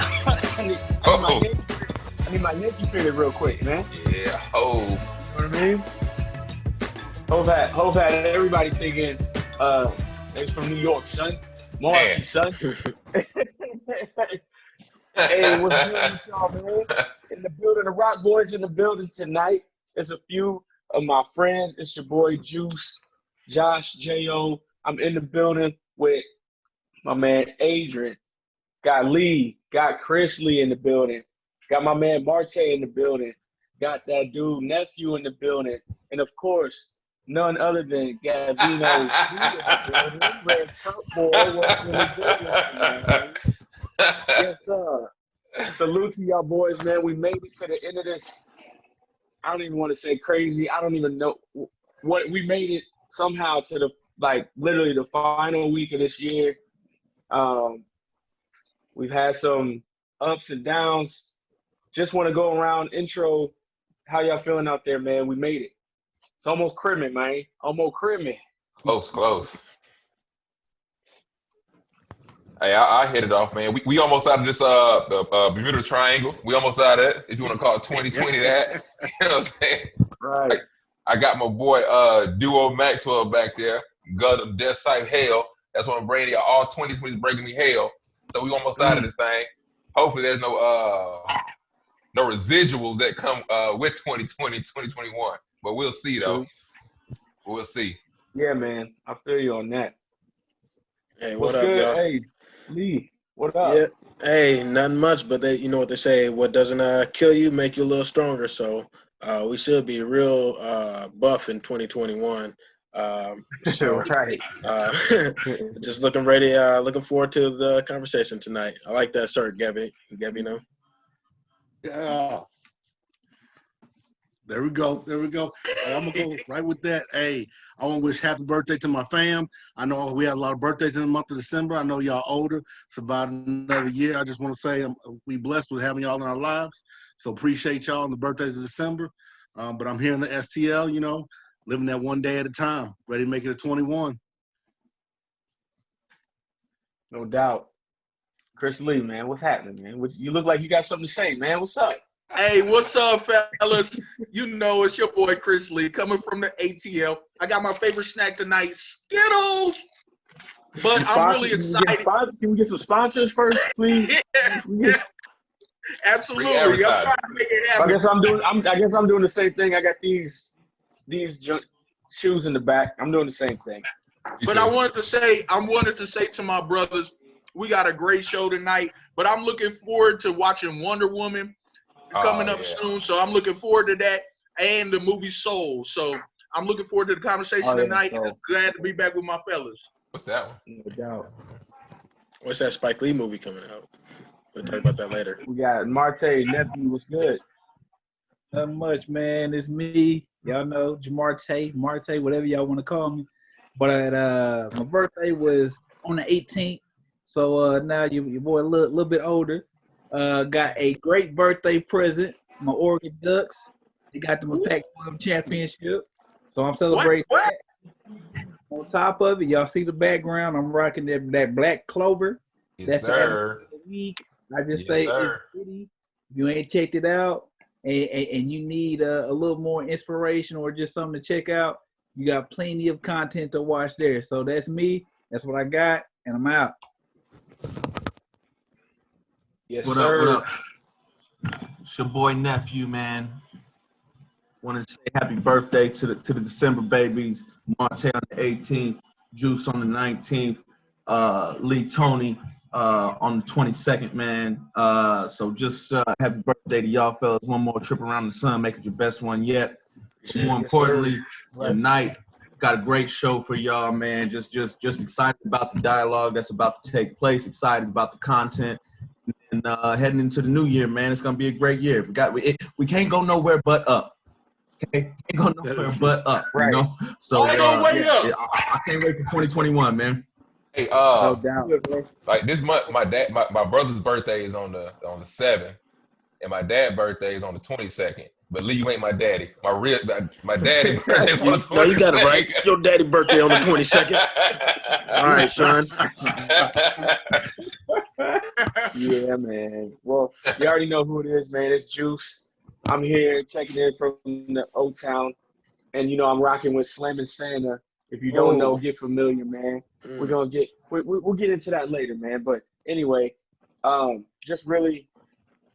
Oh, I need my Yankee fitted real quick, man. yeah. Oh, You know what I mean? Hove had everybody thinking it's from New York, son. man. Marcy, son. Hey, what's good with y'all, man? In the building, the Rock Boys in the building tonight. There's a few of my friends. It's your boy Juice, Josh, J.O. I'm in the building with my man Adrian. Got Lee, got Chris Lee in the building. Got my man Marte in the building. Got that dude nephew in the building. And of course, none other than Gavino G in the building. Red Cup boy, what's really good with you, man? Yes, sir. Salute to y'all boys, man. We made it to the end of this. I don't even want to say crazy. I don't even know what we made it somehow to the literally the final week of this year. We've had some ups and downs. Just want to go around intro. How y'all feeling out there, man? We made it. It's almost Christmas, man. Almost Christmas. Close. Hey, I hit it off, man. We almost out of this the Bermuda Triangle. We almost out of it. If you want to call it 2020 that. You know what I'm saying? Right. I got my boy Duo Maxwell back there. God of Death Sight Hell. That's what I'm bringing you. All 2020 is breaking me hell. So we almost out of this thing. Hopefully there's no residuals that come with 2020, 2021. But we'll see though. We'll see. Yeah, man. I feel you on that. Hey, What's what up, good? y'all? Hey, Lee. What up? Yeah, hey, nothing much, but you know what they say, what doesn't kill you make you a little stronger. So we should be real buff in 2021. So Right. just looking ready, looking forward to the conversation tonight. I like that shirt, Gabby. Gabby, know? Yeah. There we go. Hey, I'm gonna go right with that. Hey, I want to wish happy birthday to my fam. I know we had a lot of birthdays in the month of December. I know y'all older, survived another year. I just want to say we blessed with having y'all in our lives. So appreciate y'all on the birthdays of December. But I'm here in the STL, you know, living that one day at a time, ready to make it a 21. No doubt. Chris Lee, man. What's happening, man? You look like you got something to say, man. What's up? Hey, what's up, fellas? You know it's your boy Chris Lee coming from the ATL. I got my favorite snack tonight, Skittles. But I'm really excited. Can we get some sponsors first, please? Yeah, absolutely. I'm trying to make it happen. I guess I'm doing the same thing. I got these shoes in the back. I'm doing the same thing. But I wanted to say to my brothers, we got a great show tonight. But I'm looking forward to watching Wonder Woman coming up soon. So I'm looking forward to that and the movie Soul. So I'm looking forward to the conversation tonight. And glad to be back with my fellas. What's that one? No doubt. What's that Spike Lee movie coming out? We'll talk about that later. We got Marte, nephew. What's good? Not much, man. It's me. Y'all know Jamarte, Marte, whatever y'all want to call me. But my birthday was on the 18th. So now your boy a little bit older. Got a great birthday present. My Oregon Ducks. They got them a Pac-12 championship. So I'm celebrating that. On top of it, y'all see the background. I'm rocking that black clover. Yes, That's sir. the week. I just say it's pretty. If you ain't checked it out and you need a little more inspiration or just something to check out, you got plenty of content to watch there. So that's me. That's what I got, and I'm out. Yes, What sir. up? It's your boy nephew, man. Want to say happy birthday to the December babies. Marte on the 18th, Juice on the 19th, Lee Tony on the 22nd, man. So just happy birthday to y'all fellas. One more trip around the sun, make it your best one yet. More importantly, tonight got a great show for y'all, man. Just excited about the dialogue that's about to take place. Excited about the content. And heading into the new year, man, it's gonna be a great year. We can't go nowhere but up. Okay, can't go nowhere but up. Right. You know, so I can't wait for 2021, man. Hey, No doubt. like this month, my brother's birthday is on the 7th, and my dad's birthday is on the 22nd. But Lee, you ain't my daddy. My daddy's birthday is on the 22nd. No, you got it right. Your daddy birthday on the 22nd. All right, son. Yeah, man. Well, you already know who it is, man. It's Juice. I'm here checking in from the O-Town. And, I'm rocking with Slim and Santa. If you don't know, Oh. get familiar, man. Mm. We're going to we'll get into that later, man. But anyway, just really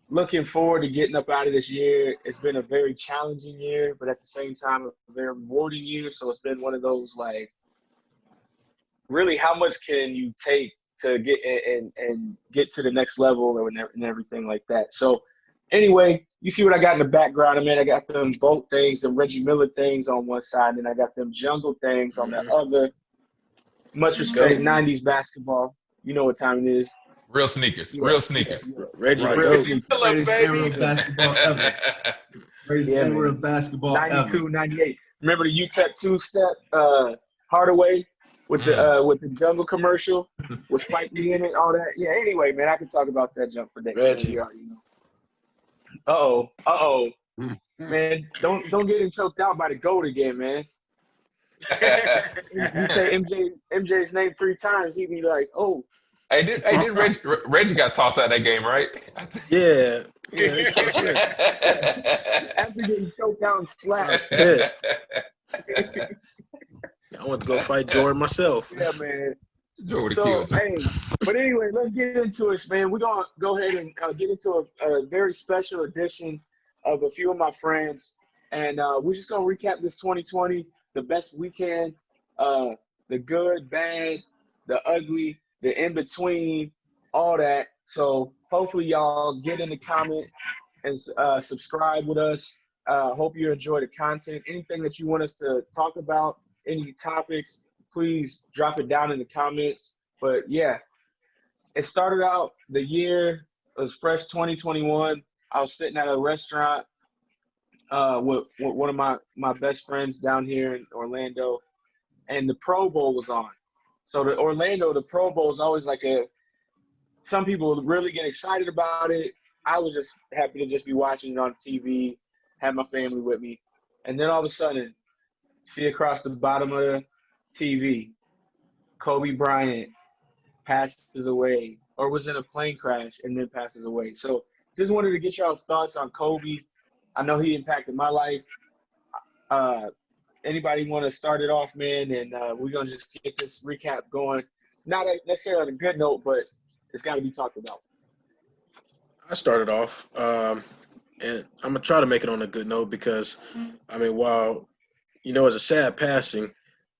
looking forward to getting up out of this year. It's been a very challenging year, but at the same time, a very rewarding year. So it's been one of those, like, really, how much can you take to get and get to the next level and everything like that. So anyway, you see what I got in the background. I mean, I got them Bolt things, the Reggie Miller things on one side, and I got them Jungle things on the other. Much respect, 90s basketball. You know what time it is. Real sneakers. Yeah. Real sneakers. Reggie Right. the Real GOAT. sneakers. Greatest baby. era of basketball ever. Greatest Yeah, era man. of basketball 92, ever. 98. Remember the UTEP two-step Hardaway with the Jungle commercial with Spike Lee in it, all that. Yeah, anyway, man, I could talk about that jump for days. Reggie. You already know. Uh-oh. Man, don't get him choked out by the GOAT again, man. You say MJ's name 3 times, he'd be like, oh. Hey, did Reggie got tossed out of that game, right? Yeah. Yeah, they tossed Reggie. After getting choked out and slapped. Pissed. I want to go fight Jordan myself. Yeah, man. Jordan So, killed him. hey, but anyway, let's get into it, man. We're going to go ahead and get into a very special edition of a few of my friends. And we're just going to recap this 2020 the best we can, the good, bad, the ugly, the in-between, all that. So hopefully y'all get in the comment and subscribe with us. Hope you enjoy the content. Anything that you want us to talk about, any topics, please drop it down in the comments. But yeah, it started out, the year was fresh 2021. I was sitting at a restaurant with one of my best friends down here in Orlando, and the Pro Bowl was on. So the Pro Bowl is always like some people really get excited about it. I was just happy to just be watching it on TV, have my family with me. And then all of a sudden, see across the bottom of the TV, Kobe Bryant passes away, or was in a plane crash and then passes away. So just wanted to get y'all's thoughts on Kobe. I know he impacted my life. Anybody want to start it off, man? And we're going to just get this recap going. Not necessarily on a good note, but it's got to be talked about. I started off, and I'm going to try to make it on a good note because, I mean, while, it's a sad passing,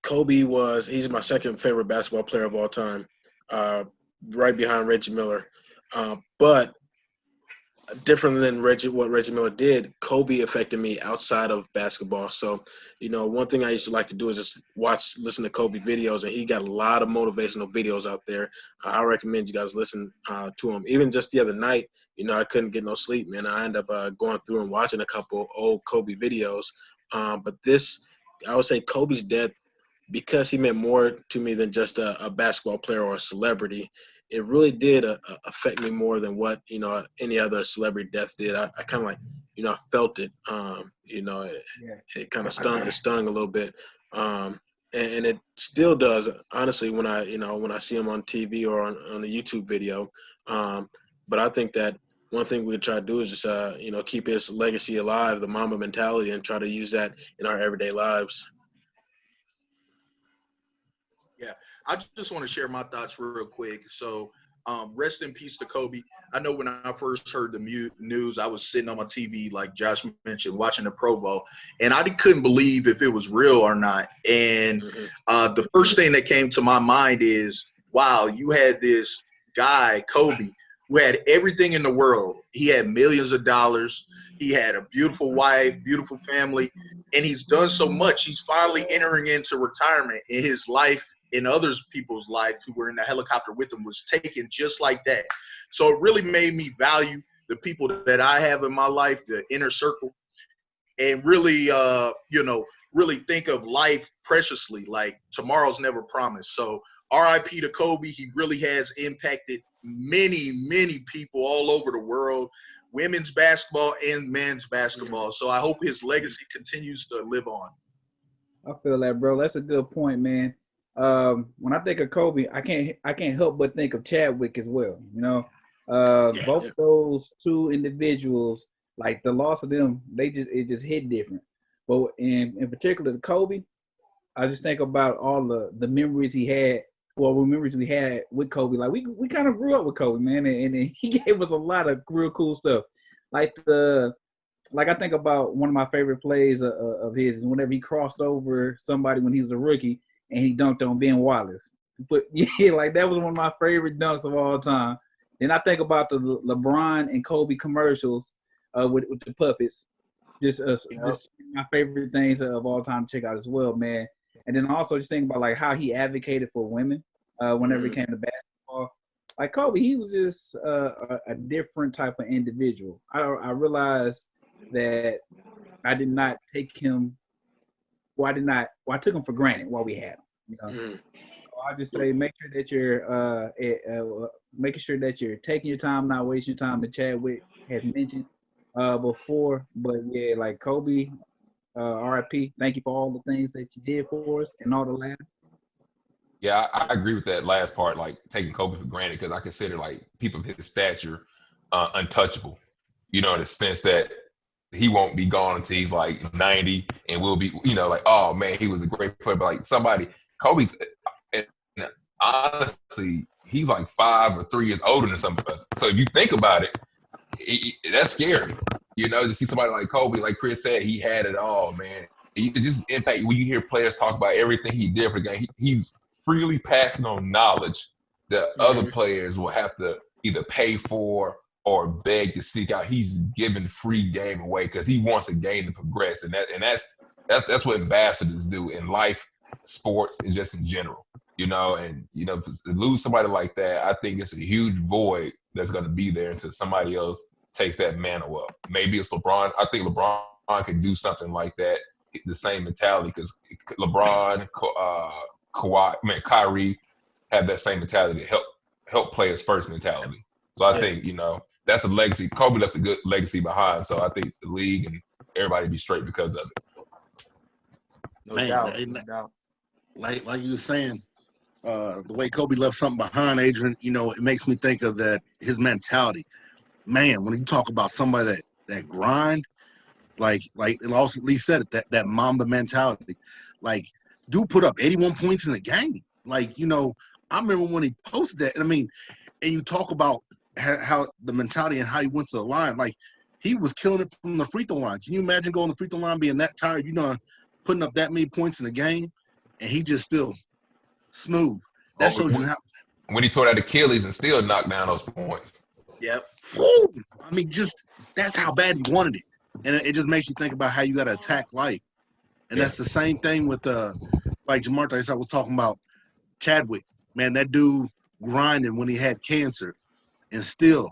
he's my second favorite basketball player of all time, right behind Reggie Miller. But different than what Reggie Miller did, Kobe affected me outside of basketball. So, one thing I used to like to do is just listen to Kobe videos, and he got a lot of motivational videos out there. I recommend you guys listen to him. Even just the other night, I couldn't get no sleep, man. I ended up going through and watching a couple old Kobe videos. But I would say Kobe's death, because he meant more to me than just a basketball player or a celebrity, it really did affect me more than what, any other celebrity death did. I kind of like, I felt it. It kind of stung a little bit. And it still does, honestly, when I see him on TV or on a YouTube video. But I think that one thing we try to do is just, keep his legacy alive, the Mamba mentality, and try to use that in our everyday lives. I just want to share my thoughts real quick. So, rest in peace to Kobe. I know when I first heard the news, I was sitting on my TV, like Josh mentioned, watching the Pro Bowl, and I couldn't believe if it was real or not. And the first thing that came to my mind is, wow, you had this guy, Kobe, who had everything in the world. He had millions of dollars. He had a beautiful wife, beautiful family, and he's done so much. He's finally entering into retirement, and his life and other people's life who were in the helicopter with him was taken just like that. So it really made me value the people that I have in my life, the inner circle, and really, really think of life preciously, like tomorrow's never promised. So RIP to Kobe. He really has impacted many, many people all over the world, women's basketball and men's basketball. So I hope his legacy continues to live on. I feel that, bro. That's a good point, man. When I think of Kobe, I can't help but think of Chadwick as well. Both those two individuals, like the loss of them, it just hit different. But in particular, Kobe, I just think about all the memories he had. Well, memories we had with Kobe. Like we kind of grew up with Kobe, man, and he gave us a lot of real cool stuff. Like I think about one of my favorite plays of his is whenever he crossed over somebody when he was a rookie and he dunked on Ben Wallace. But yeah, like that was one of my favorite dunks of all time. Then I think about the LeBron and Kobe commercials with the puppets. Just my favorite things of all time to check out as well, man. And then also just think about like how he advocated for women whenever it came to basketball. Like Kobe, he was just a different type of individual. I realized that I did not take him. Well, I took him for granted while we had him. You know, so I just say make sure that you're making sure that you're taking your time, not wasting your time. And Chadwick has mentioned before, but yeah, like Kobe, RIP. Thank you for all the things that you did for us and all the laughs. Yeah, I agree with that last part, like taking Kobe for granted, because I consider like people of his stature untouchable. You know, in the sense that he won't be gone until he's like 90, and we'll be, you know, like, oh man, he was a great player. But like Kobe's, and honestly, he's like 5 or 3 years older than some of us. So if you think about it, that's scary. You know, to see somebody like Kobe, like Chris said, he had it all, man. It just impact when you hear players talk about everything he did for the game. He's freely passing on knowledge that other players will have to either pay for or beg to seek out. He's giving free game away because he wants a game to progress, and that's what ambassadors do in life, sports, and just in general. You know, and you know, to lose somebody like that, I think it's a huge void that's going to be there until somebody else takes that mantle up. Maybe it's LeBron. I think LeBron can do something like that, the same mentality, because LeBron, Kyrie have that same mentality, help players first mentality. So I think, you know, that's a legacy. Kobe left a good legacy behind. So I think the league and everybody be straight because of it. No doubt. Like you were saying, the way Kobe left something behind, Adrian, you know, it makes me think of his mentality. Man, when you talk about somebody that grind, like also Lee said it, that Mamba mentality. Like, dude put up 81 points in a game. Like, you know, I remember when he posted that. And I mean, and you talk about how the mentality and how he went to the line. Like, he was killing it from the free throw line. Can you imagine going to the free throw line, being that tired, you know, putting up that many points in a game, and he just still smooth. That shows you how. When he tore that Achilles and still knocked down those points. Yep. Woo! I mean, just that's how bad he wanted it, and it just makes you think about how you got to attack life. And that's the same thing with like Jamar I was talking about Chadwick. Man, that dude grinding when he had cancer, and still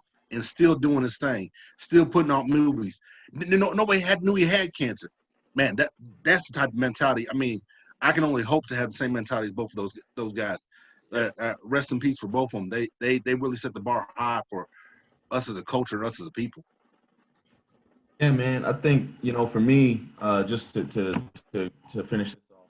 doing his thing, still putting out movies. Nobody knew he had cancer. Man, that's the type of mentality. I mean, I can only hope to have the same mentality as both of those guys. Rest in peace for both of them. They really set the bar high for us as a culture and us as a people. Yeah, man. I think, you know, for me, just to finish this off,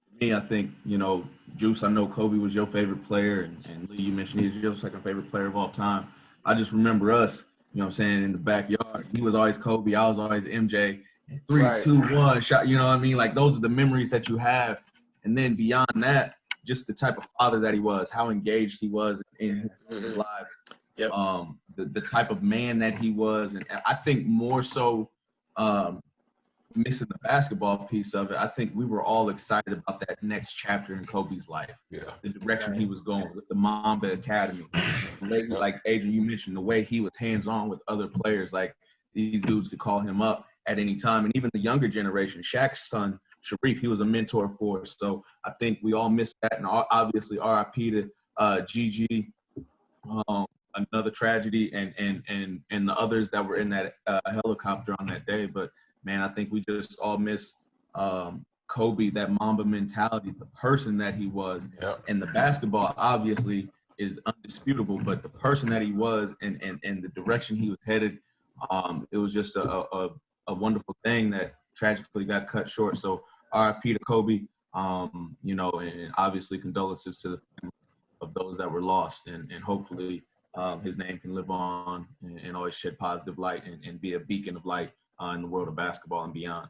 for me, I think, you know, Juice, I know Kobe was your favorite player, and Lee, you mentioned he's your second favorite player of all time. I just remember us, you know what I'm saying, in the backyard. He was always Kobe. I was always MJ. 3, 2, 1 shot, you know what I mean? Like, those are the memories that you have. And then beyond that, just the type of father that he was, how engaged he was in his lives. Yep. The type of man that he was. And I think more so missing the basketball piece of it, I think we were all excited about that next chapter in Kobe's life. Yeah. The direction he was going with the Mamba Academy. Like Adrian, you mentioned, the way he was hands-on with other players. Like, these dudes could call him up at any time. And even the younger generation, Shaq's son, Sharif, he was a mentor for us. So I think we all missed that. And obviously RIP to Gigi, another tragedy, and the others that were in that helicopter on that day. But man, I think we just all miss Kobe, that Mamba mentality, the person that he was. Yep. And the basketball obviously is undisputable, but the person that he was and the direction he was headed, it was just a wonderful thing that tragically got cut short. So RIP to Kobe, you know, and obviously condolences to the family of those that were lost, and hopefully his name can live on and always shed positive light and be a beacon of light in the world of basketball and beyond.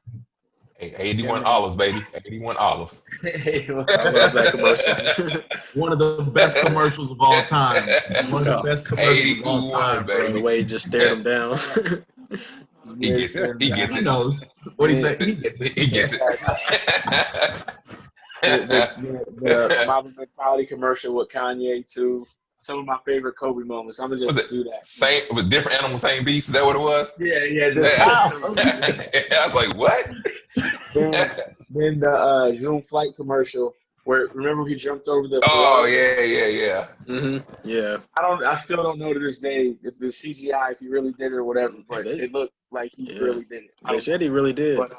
Hey, 81 olives, baby. 81 olives. I love that commercial. One of the best commercials of all time. One of the best commercials of all 81, time, baby. bro. The way he just stared him down. He gets it. He gets He it. knows. What he say? He gets it. He gets it. The Mamba Mentality commercial with Kanye too. Some of my favorite Kobe moments. I'm gonna Was just it do that. same with different animals, same beast? Is that what it was? Yeah. I was like, what? Then the Zoom flight commercial where remember he jumped over the. Oh Ferrari? yeah. Yeah. I still don't know to this day if it was CGI, if he really did it or whatever, but it looked like he really did it. They said he really did. But,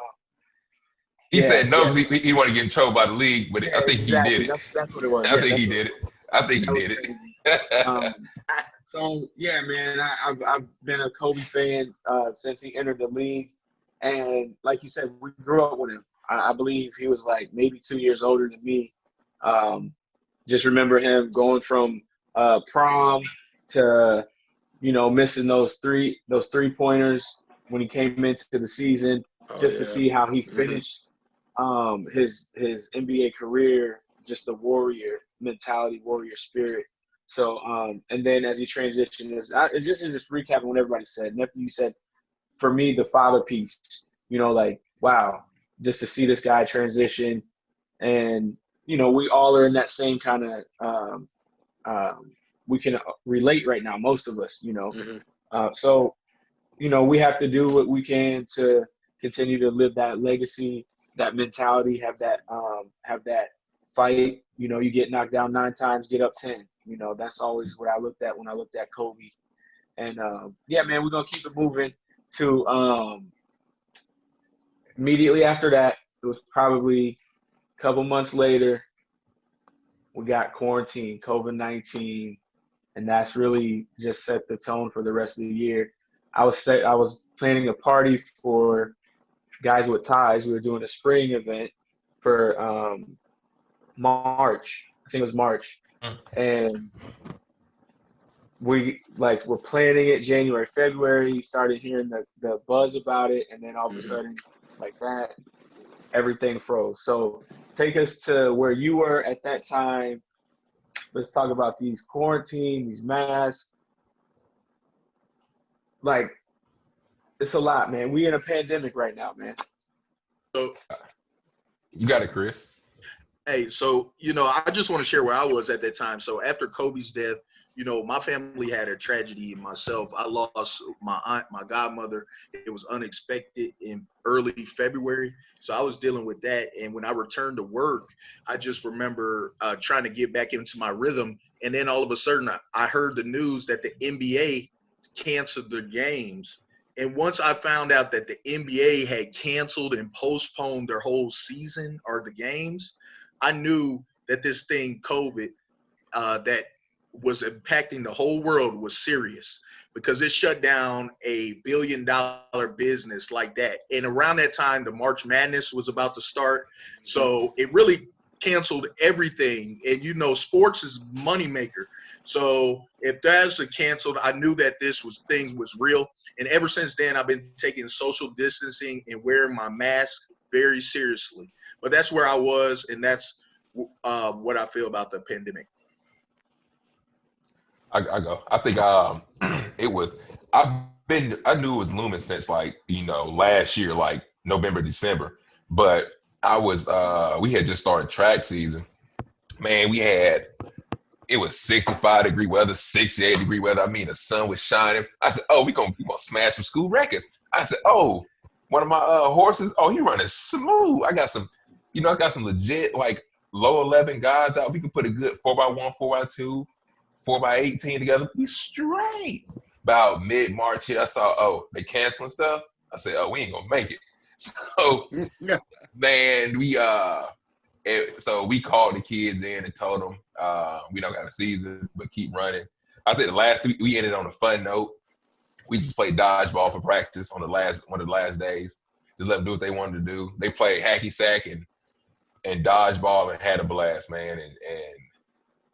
He said no because he wanted to get in trouble by the league, but I think exactly. he did it. That's what it was. I think he did it. I think he did it. So yeah, man, I've been a Kobe fan since he entered the league, and like you said, we grew up with him. I believe he was like maybe 2 years older than me. Just remember him going from prom to missing those three pointers when he came into the season, to see how he finished his NBA career, just the warrior mentality, warrior spirit. So, and then as he transitioned, it's just recapping what everybody said. Nephew said, for me, the father piece, like, wow, just to see this guy transition. And, we all are in that same kind of, we can relate right now, most of us, So, we have to do what we can to continue to live that legacy, that mentality, have that fight. You get knocked down 9 times, get up 10. That's always what I looked at when I looked at Kobe. And yeah, man, we're gonna keep it moving to immediately after that. It was probably a couple months later. We got quarantine, COVID-19, and that's really just set the tone for the rest of the year. I was planning a party for Guys with Ties. We were doing a spring event for March. I think it was March. And we're planning it January, February, started hearing the buzz about it, and then all of a sudden, like that, everything froze. So take us to where you were at that time. Let's talk about these quarantine, these masks. Like, it's a lot, man. We in a pandemic right now, man. So You got it, Chris. Hey, so, I just want to share where I was at that time. So after Kobe's death, my family had a tragedy myself. I lost my aunt, my godmother. It was unexpected in early February. So I was dealing with that. And when I returned to work, I just remember trying to get back into my rhythm. And then all of a sudden, I heard the news that the NBA canceled their games. And once I found out that the NBA had canceled and postponed their whole season or the games, I knew that this thing, COVID, that was impacting the whole world was serious, because it shut down $1 billion business like that. And around that time, the March Madness was about to start. So it really canceled everything. And, sports is moneymaker. So if that's canceled, I knew that thing was real. And ever since then, I've been taking social distancing and wearing my mask very seriously. But that's where I was, and that's what I feel about the pandemic. I go. I think I knew it was looming since last year, like November, December. But we had just started track season. Man, it was 65-degree weather, 68-degree weather. I mean, the sun was shining. I said, oh, we gonna smash some school records. I said, oh, one of my horses, he running smooth. I got some legit low 11 guys out. We can put a good 4x1, 4x2, 4x18 together. We straight. About mid-March here, I saw, they canceling stuff. I said, we ain't gonna make it. So, man, so we called the kids in and told them we don't got a season, but keep running. I think the last week we ended on a fun note. We just played dodgeball for practice on one of the last days. Just let them do what they wanted to do. They played hacky sack and dodgeball and had a blast, man. And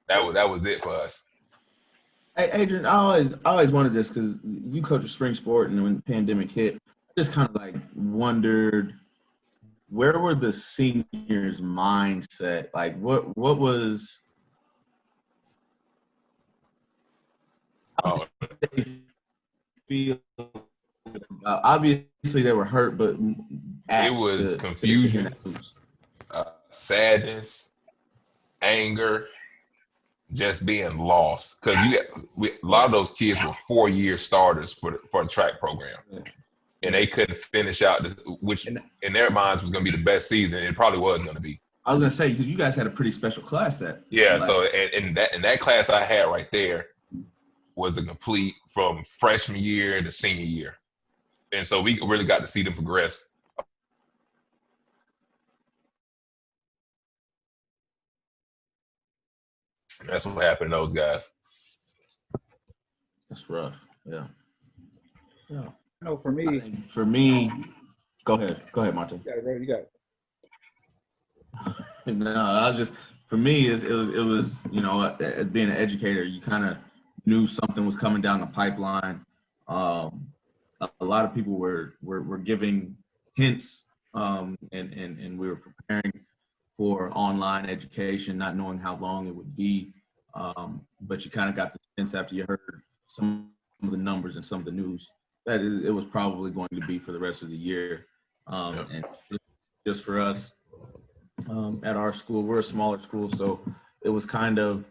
that was it for us. Hey, Adrian, I always wondered this because you coach a spring sport, and when the pandemic hit, I just kind of like wondered where were the seniors' mindset? Like, what was Oh, they feel? Obviously, they were hurt, but it apt was to hear confusion, that news. sadness, anger, just being lost. Because a lot of those kids were 4-year starters for the track program, Yeah. and they couldn't finish out this, which in their minds was going to be the best season. It probably was going to be. I was gonna say because you guys had a pretty special class that. Yeah. So and that class I had right there was a complete from freshman year to senior year, and so we really got to see them progress. That's what happened to those guys. That's rough. Yeah. Yeah. No, for me, For me, go ahead, Martin. you got it, bro. You got it. No, I was just for me it was as being an educator, you kind of knew something was coming down the pipeline. A lot of people were giving hints, and we were preparing for online education, not knowing how long it would be. But you kind of got the sense after you heard some of the numbers and some of the news that it was probably going to be for the rest of the year. And just for us at our school, we're a smaller school, so it was kind of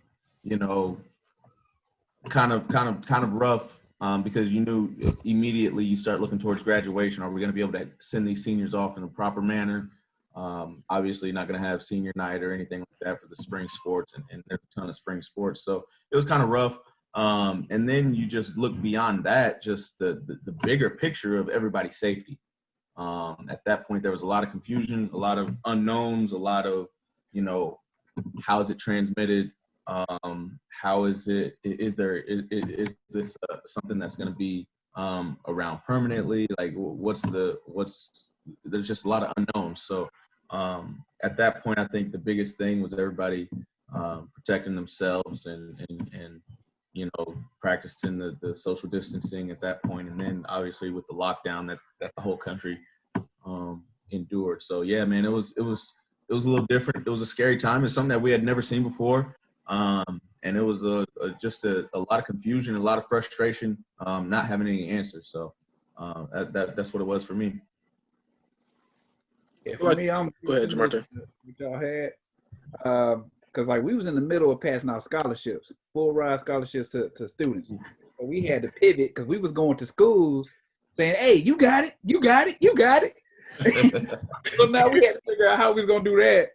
rough because you knew immediately you start looking towards graduation. Are we going to be able to send these seniors off in a proper manner? Obviously not going to have senior night or anything like that for the spring sports, and there's a ton of spring sports. So it was kind of rough. And then you just look beyond that, just the bigger picture of everybody's safety. At that point, there was a lot of confusion, a lot of unknowns, a lot of, how is it transmitted? How is it, is this something that's going to be around permanently? Like there's just a lot of unknowns. So at that point, I think the biggest thing was everybody protecting themselves and practicing the social distancing at that point. And then obviously with the lockdown that the whole country endured. So yeah, man, it was a little different. It was a scary time. It's something that we had never seen before. And it was just a lot of confusion, a lot of frustration, not having any answers. So that's what it was for me. Yeah, for me, I'm go ahead, Jamarta. What y'all had, because like we was in the middle of passing out scholarships, full ride scholarships to students. So we had to pivot because we was going to schools saying, "Hey, you got it, you got it, you got it." So now we had to figure out how we was gonna do that,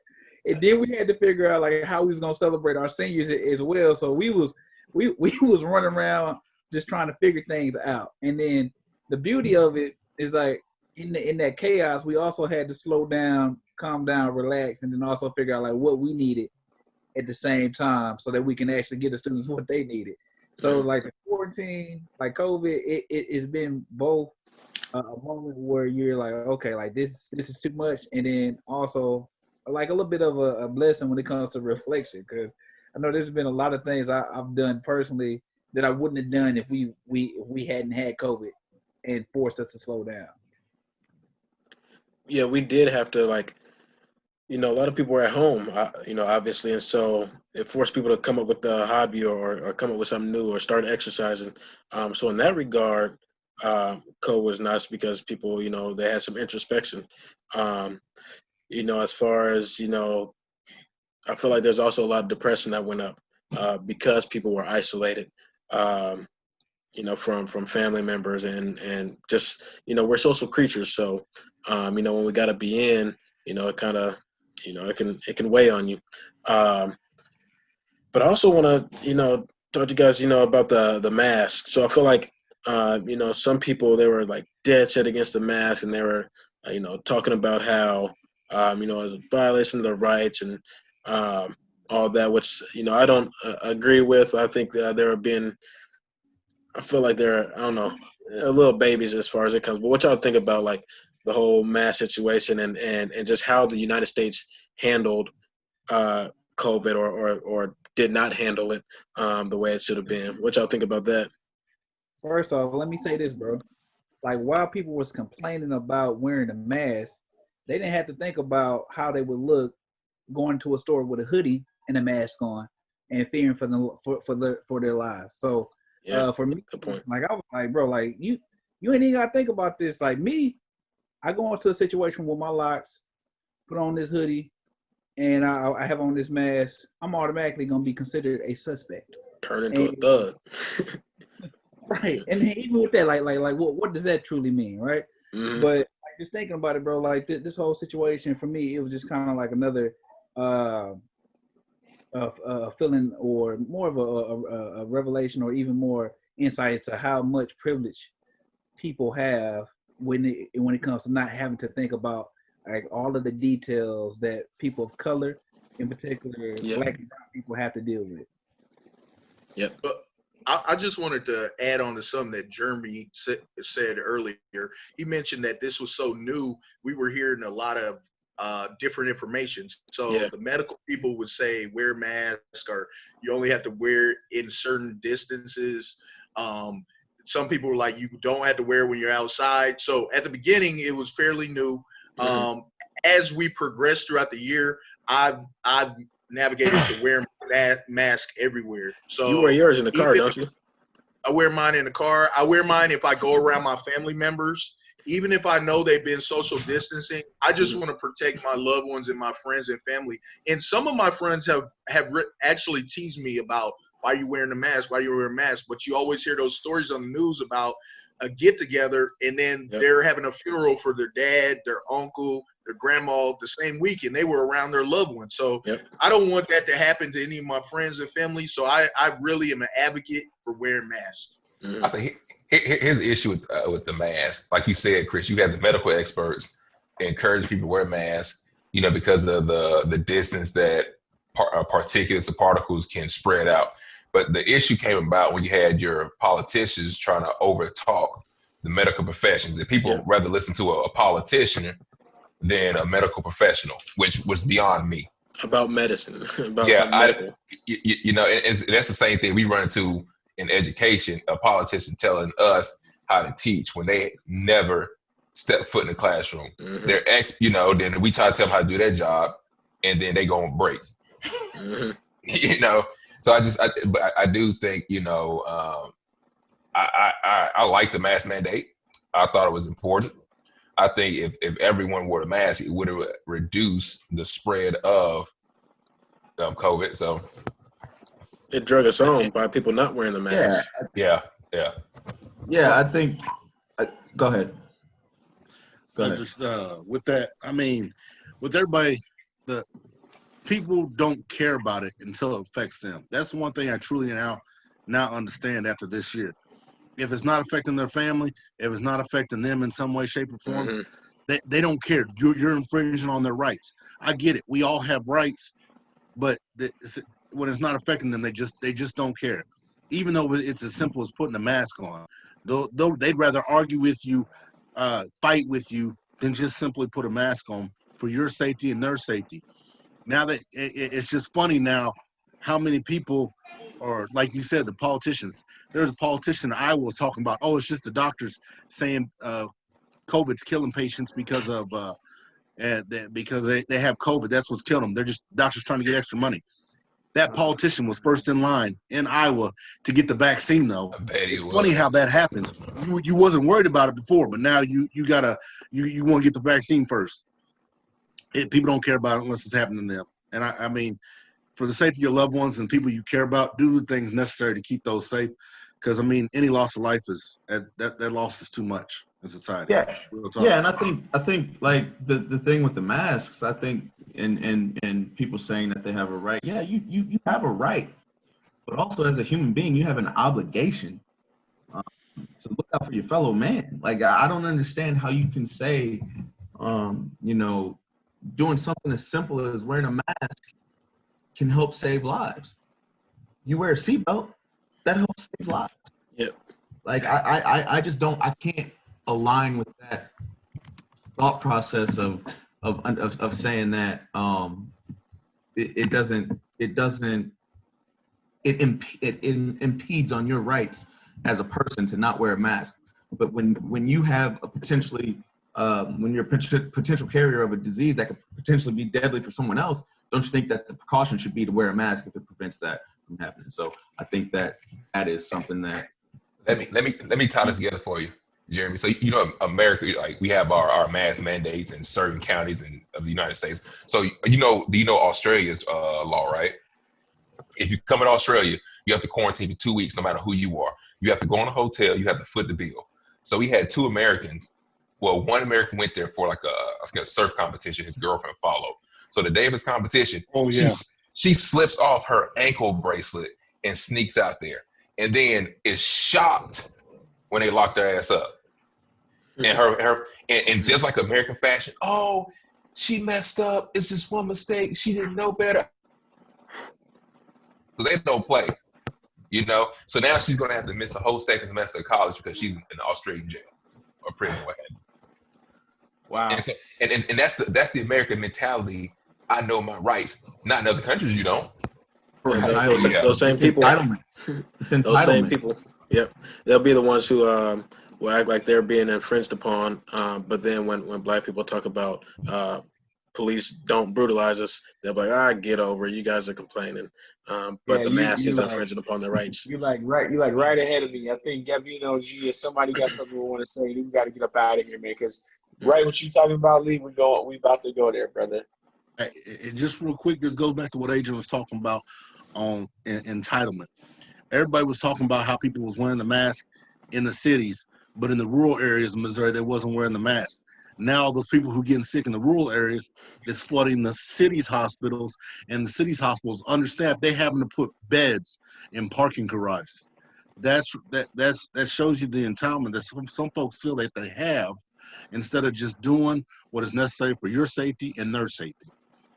and then we had to figure out like how we was gonna celebrate our seniors as well. So we was running around just trying to figure things out. And then the beauty of it is like in that chaos, we also had to slow down, calm down, relax, and then also figure out like what we needed at the same time so that we can actually get the students what they needed. So like the quarantine, like COVID, it's been both a moment where you're like, okay, like this is too much, and then also like a little bit of a blessing when it comes to reflection, because I know there's been a lot of things I've done personally that I wouldn't have done if we hadn't had COVID and forced us to slow down. Yeah, we did have to a lot of people were at home, obviously, and so it forced people to come up with a hobby or come up with something new or start exercising. So in that regard, COVID was nice because people, they had some introspection. As far as, I feel like there's also a lot of depression that went up because people were isolated, from family members and just, we're social creatures. So, when we got to be in, it kind of, it can weigh on you. But I also want to, talk to you guys, about the mask. So I feel like, some people, they were like dead set against the mask, and they were, talking about how, it was a violation of their rights and all that, which, I don't agree with. I think I feel like they're, I don't know, little babies as far as it comes. But what y'all think about like the whole mask situation and just how the United States handled COVID or did not handle it the way it should have been. What y'all think about that? First off, let me say this, bro. Like while people was complaining about wearing a mask, they didn't have to think about how they would look going to a store with a hoodie and a mask on and fearing for their lives. So for me, good point. like I was like, bro, like you ain't even gotta think about this. Like me, I go into a situation with my locks, put on this hoodie, and I have on this mask. I'm automatically gonna be considered a suspect. Turn into a thug. Right, and then even with that, like, what does that truly mean, right? Mm-hmm. But like, just thinking about it, bro, like this whole situation for me, it was just kind of like another feeling, or more of a revelation, or even more insight to how much privilege people have when it comes to not having to think about like all of the details that people of color, in particular, Black and brown people, have to deal with. Yep. I just wanted to add on to something that Jeremy said earlier. He mentioned that this was so new. We were hearing a lot of different information. So the medical people would say wear masks, or you only have to wear it in certain distances. Some people were like, you don't have to wear it when you're outside. So at the beginning, it was fairly new. As we progressed throughout the year, I've navigated to wear my mask everywhere. So you wear yours in the car, don't you? I wear mine in the car. I wear mine if I go around my family members. Even if I know they've been social distancing, I just want to protect my loved ones and my friends and family. And some of my friends have actually teased me about, why are you wearing a mask? Why are you wearing a mask? But you always hear those stories on the news about a get together, and then they're having a funeral for their dad, their uncle, their grandma the same week, and they were around their loved ones. So I don't want that to happen to any of my friends and family. So I really am an advocate for wearing masks. I say here's the issue with the mask. Like you said, Chris, you have the medical experts encourage people to wear masks, because of the distance that particulates or particles can spread out. But the issue came about when you had your politicians trying to overtalk the medical professions. That people rather listen to a politician than a medical professional, which was beyond me. About medicine, about something medical. That's the same thing we run into in education. A politician telling us how to teach when they never stepped foot in the classroom. They're then we try to tell them how to do their job, and then they go on break. So I do think, I like the mask mandate. I thought it was important. I think if everyone wore a mask, it would have reduced the spread of COVID. So it drug us on by people not wearing the mask. Yeah, I think. Go ahead. Just with that, I mean, with everybody, the people don't care about it until it affects them. That's one thing I truly now understand after this year. If it's not affecting their family, if it's not affecting them in some way, shape, or form, they don't care. You're infringing on their rights. I get it. We all have rights, but when it's not affecting them, they just don't care. Even though it's as simple as putting a mask on, though they'd rather argue with you, fight with you, than just simply put a mask on for your safety and their safety. Now that it's just funny now how many people, or like you said, the politicians. There's a politician in Iowa talking about, it's just the doctors saying COVID's killing patients because of because they have COVID. That's what's killing them. They're just doctors trying to get extra money. That politician was first in line in Iowa to get the vaccine, though. It's funny how that happens. You wasn't worried about it before, but now you want to get the vaccine first. People don't care about it unless it's happening to them. And I mean, for the safety of your loved ones and people you care about, do the things necessary to keep those safe. Because I mean, any loss of life that loss is too much in society. And I think like the thing with the masks, I think, and people saying that they have a right. Yeah, you have a right, but also as a human being, you have an obligation to look out for your fellow man. Like I don't understand how you can say, doing something as simple as wearing a mask can help save lives. You wear a seatbelt, that helps save lives. Yep. Like I just don't, I can't align with that thought process of saying that it doesn't impedes on your rights as a person to not wear a mask. But when you have a when you're a potential carrier of a disease that could potentially be deadly for someone else, don't you think that the precaution should be to wear a mask if it prevents that from happening? So I think that is something that. Let me tie this together for you, Jeremy. So you know, America, like we have our mask mandates in certain counties of the United States. So do you know Australia's law, right? If you come in Australia, you have to quarantine for 2 weeks, no matter who you are. You have to go in a hotel. You have to foot the bill. So we had two Americans. Well, one American went there for like a surf competition. His girlfriend followed. So the day of his competition, she slips off her ankle bracelet and sneaks out there, and then is shocked when they lock their ass up. And just like American fashion, oh, she messed up. It's just one mistake. She didn't know better. So they don't play, So now she's gonna have to miss the whole second semester of college because she's in an Australian jail or prison, what have you. Wow. And that's the American mentality. I know my rights. Not in other countries, you don't. Those same people. Those same people. Yep, they'll be the ones who will act like they're being infringed upon. But then when black people talk about police don't brutalize us, they'll be like, get over it. You guys are complaining. But the mask is infringing upon their rights. You like right ahead of me. I think Gabino G, if somebody got something we want to say, we got to get up out of here, man. Because right what you talking about, Lee, we about to go there, brother. And just real quick, this goes back to what Adrian was talking about on entitlement. Everybody was talking about how people was wearing the mask in the cities, but in the rural areas of Missouri, they wasn't wearing the mask. Now those people who getting sick in the rural areas is flooding the city's hospitals, and the city's hospitals understaffed. They having to put beds in parking garages. That shows you the entitlement that some folks feel that they have, instead of just doing what is necessary for your safety and their safety.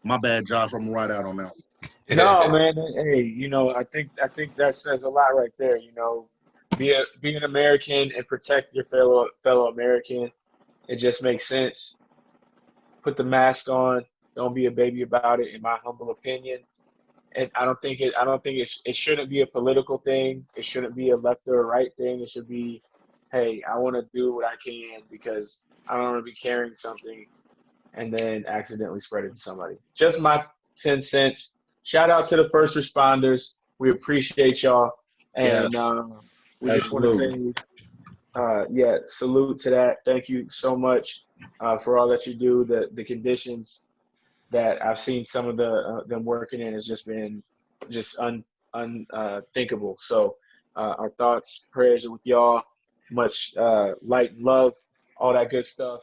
My bad, Josh. I'm right out on that one. No, man. Hey, I think that says a lot right there. Be an American and protect your fellow American. It just makes sense. Put the mask on. Don't be a baby about it, in my humble opinion. And I don't think it shouldn't be a political thing. It shouldn't be a left or a right thing. It should be, hey, I want to do what I can because I don't want to be carrying something and then accidentally spread it to somebody. Just my 10 cents. Shout out to the first responders. We appreciate y'all. And we just want to say, salute to that. Thank you so much for all that you do. The conditions that I've seen some of them working in has just been unthinkable. So our thoughts, prayers are with y'all. Much light and love, all that good stuff.